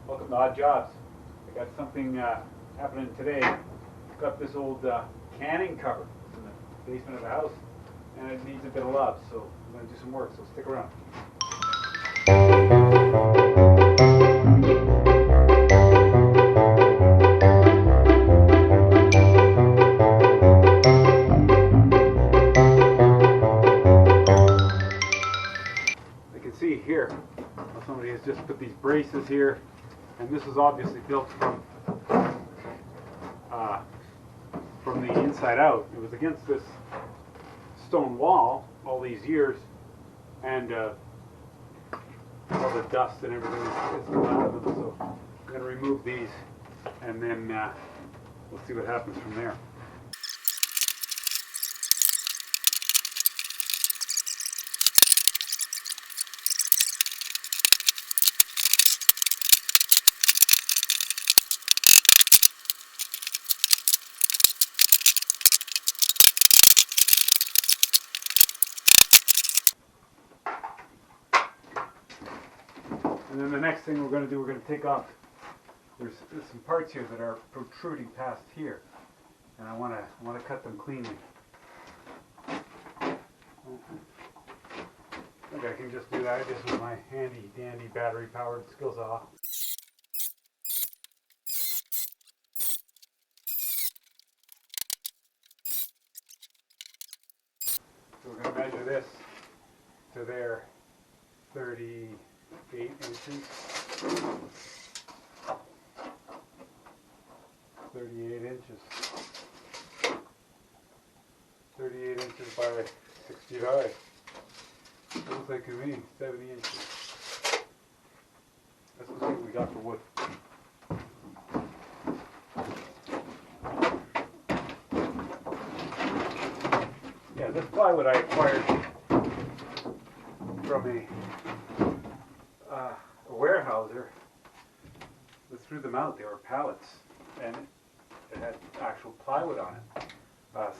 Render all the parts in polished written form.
Welcome to Odd Jobs. I got something happening today. Got this old canning cupboard in the basement of the house, and it needs a bit of love, so I'm going to do some work, so stick around. You can see here, somebody has just put these braces here, and this is obviously built from the inside out. It was against this stone wall all these years, and all the dust and everything is come out of them. So I'm going to remove these, and then we'll see what happens from there. And then the next thing we're going to do, we're going to take off, there's some parts here that are protruding past here, and I want to cut them cleanly. I think I can just do that just with my handy dandy battery powered skill saw. So we're going to measure this to their 38 inches. 38 inches. 38 inches by 6 feet high. Looks like to me 70 inches. Let's see what we got for wood. Yeah, this plywood I acquired from a warehouser that threw them out. They were pallets, and it had actual plywood on it.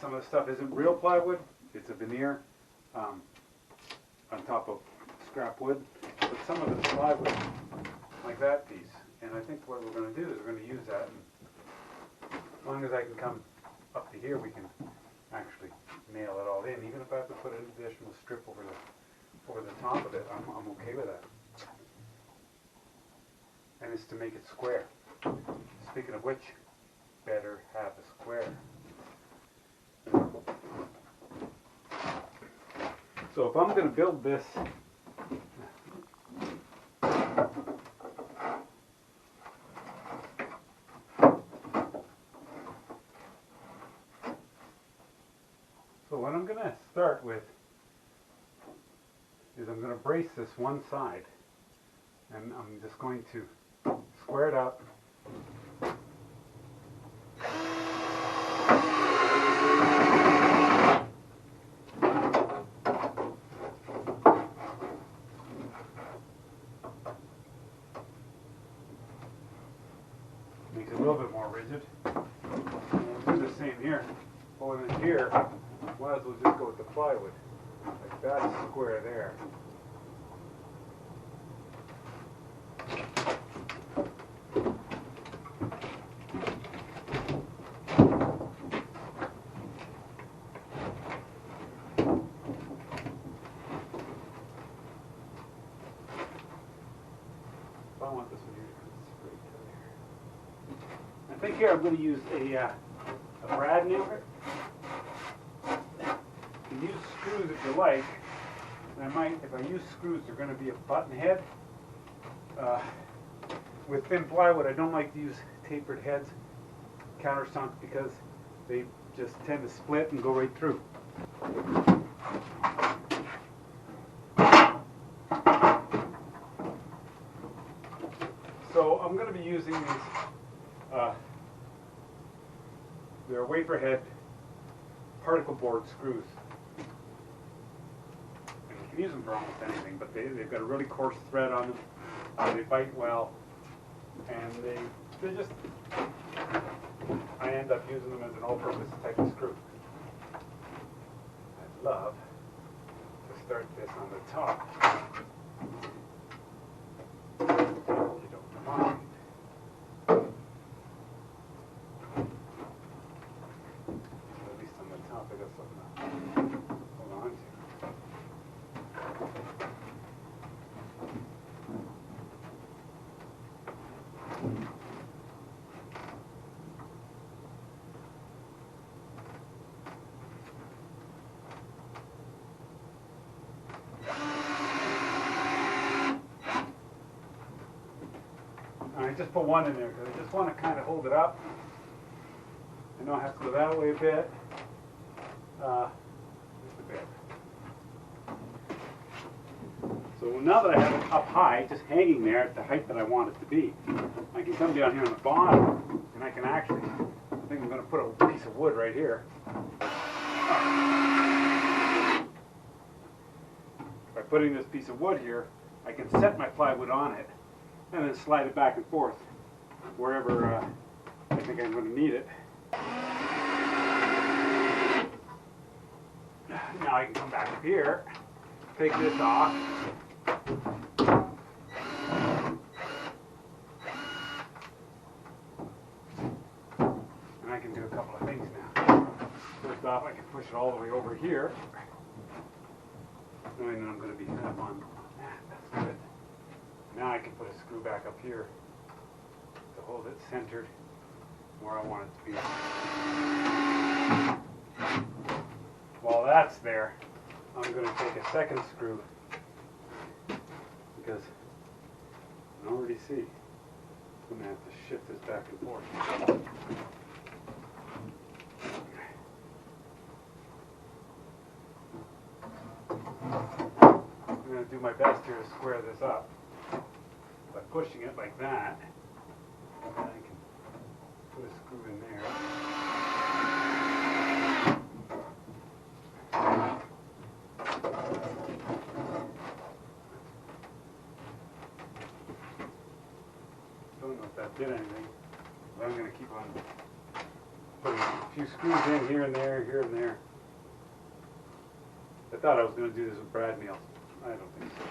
Some of the stuff isn't real plywood, it's a veneer on top of scrap wood, but some of it's plywood, like that piece. And I think what we're going to do is we're going to use that, and as long as I can come up to here, we can actually nail it all in. Even if I have to put an additional strip over the top of it, I'm okay with that. And it's to make it square. Speaking of which, better have a square. So if I'm going to build this, so what I'm going to start with is I'm going to brace this one side, and I'm just going to square it up. Makes it a little bit more rigid. And we'll do the same here. Well, then here, might as well just go with the plywood. Like that's square there. I want this one here straight to there. I think here I'm going to use a brad nailer. You can use screws if you like. And I might, if I use screws, they're going to be a button head. With thin plywood, I don't like to use tapered heads, countersunk, because they just tend to split and go right through. So I'm going to be using these, they're wafer head particle board screws. And you can use them for almost anything, but they've got a really coarse thread on them. They bite well, and they're just, I end up using them as an all-purpose type of screw. I'd love to start this on the top. If you don't mind. I just put one in there because I just want to kind of hold it up. I know I have to go that way a bit. Just a bit. So now that I have it up high, just hanging there at the height that I want it to be, I can come down here on the bottom, and I can actually, I think I'm going to put a piece of wood right here. By putting this piece of wood here, I can set my plywood on it, and then slide it back and forth wherever I think I'm going to need it. Now I can come back up here, take this off, and I can do a couple of things now. First off, I can push it all the way over here, knowing that I'm going to be kind of on that. That's good. Now I can put a screw back up here to hold it centered where I want it to be. While that's there, I'm going to take a second screw because I can already see I'm going to have to shift this back and forth. I'm going to do my best here to square this up by pushing it like that, and then I can put a screw in there. Don't know if that did anything, but I'm going to keep on putting a few screws in here and there, here and there. I thought I was going to do this with brad nails. I don't think so.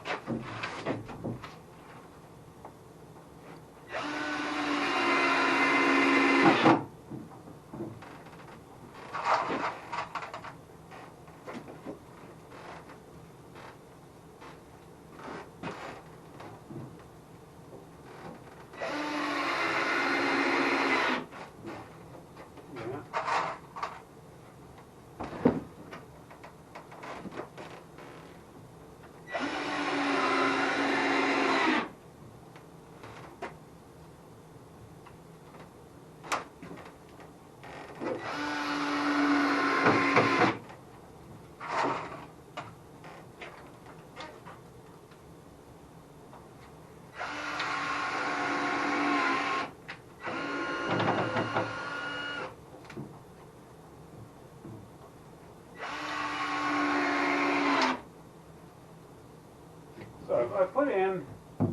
So I put in a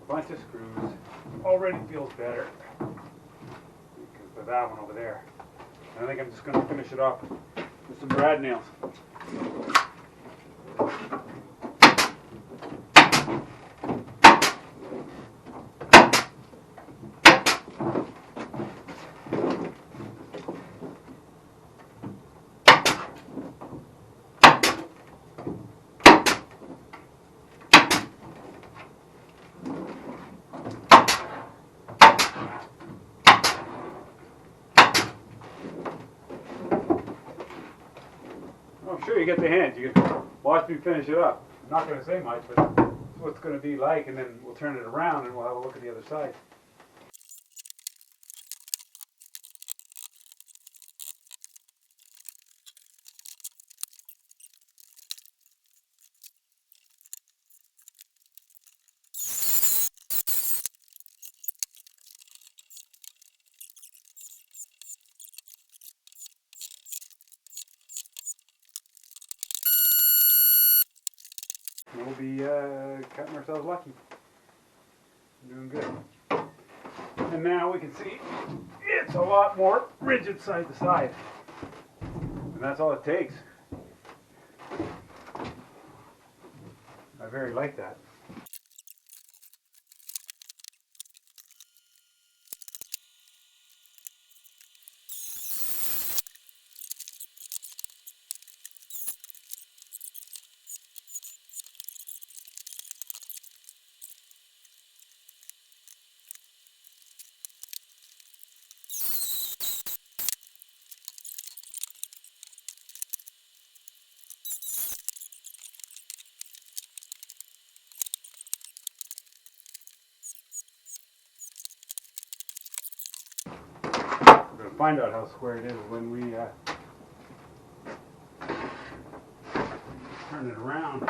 bunch of screws. Already feels better because of that one over there. And I think I'm just going to finish it off with some brad nails. I'm sure you get the hint. You can watch me finish it up. I'm not going to say much, but that's what it's going to be like, and then we'll turn it around and we'll have a look at the other side. We'll be cutting ourselves lucky. Doing good. And now we can see it's a lot more rigid side to side. And that's all it takes. I very like that. going to find out how square it is when we turn it around.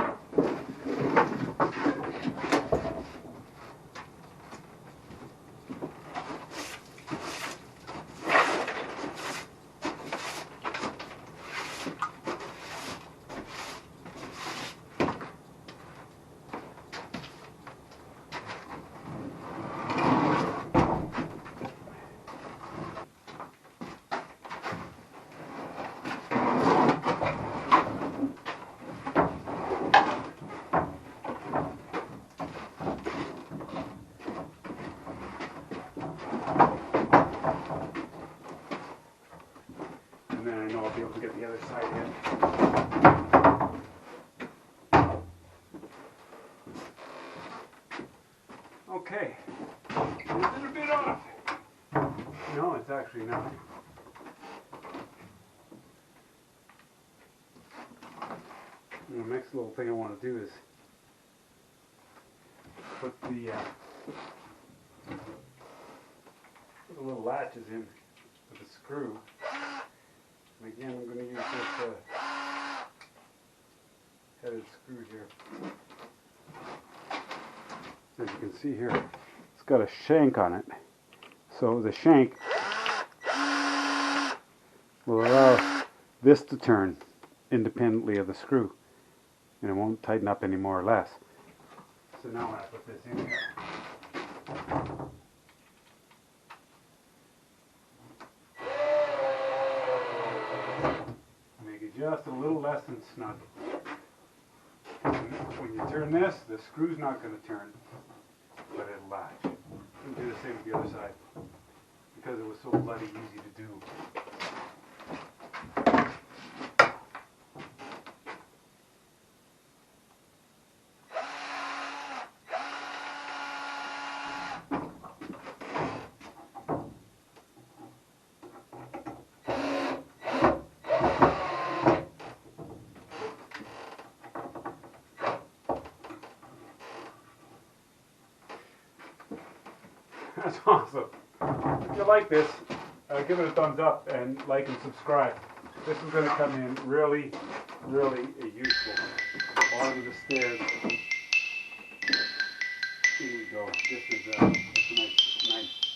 And then I know I'll be able to get the other side in. Okay, is it a bit off? No, it's actually not. And the next little thing I want to do is put the little latches in with a screw. And again, I'm going to use this headed screw here. As you can see here, it's got a shank on it. So the shank will allow this to turn independently of the screw. And it won't tighten up any more or less. So now when I put this in here, make it just a little less than snug. When you turn this, the screw's not going to turn, but it'll latch. And do the same with the other side, because it was so bloody easy to do. That's awesome. If you like this, give it a thumbs up and like and subscribe. This is going to come in really, really useful. Bottom of the stairs. Here we go. This is a nice